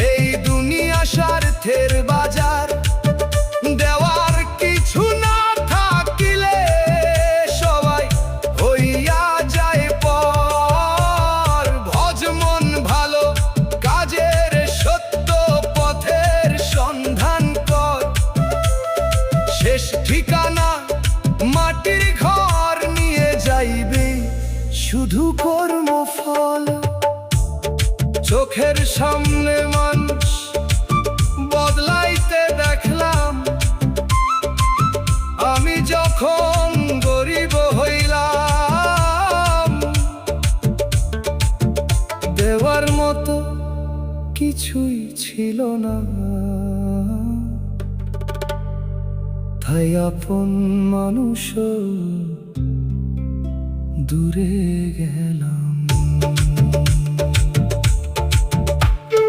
এই দুনিয়া স্বার্থের বাজার, দেওয়ার কিছু না থাকিলে সবাই হইয়া যায় পর। ভজ মন ভালো কাজের, সত্য পথের সন্ধান কর। শেষ ঠিকানা মাটির ঘর, নিয়ে যাইবে শুধু কর্মফল। চোখের সামনে মানুষ বদলাইতে দেখলাম, আমি যখন গরিব হইলাম। দেওয়ার মতো কিছুই ছিল না, তাই আপন মানুষ দূরে গেলাম।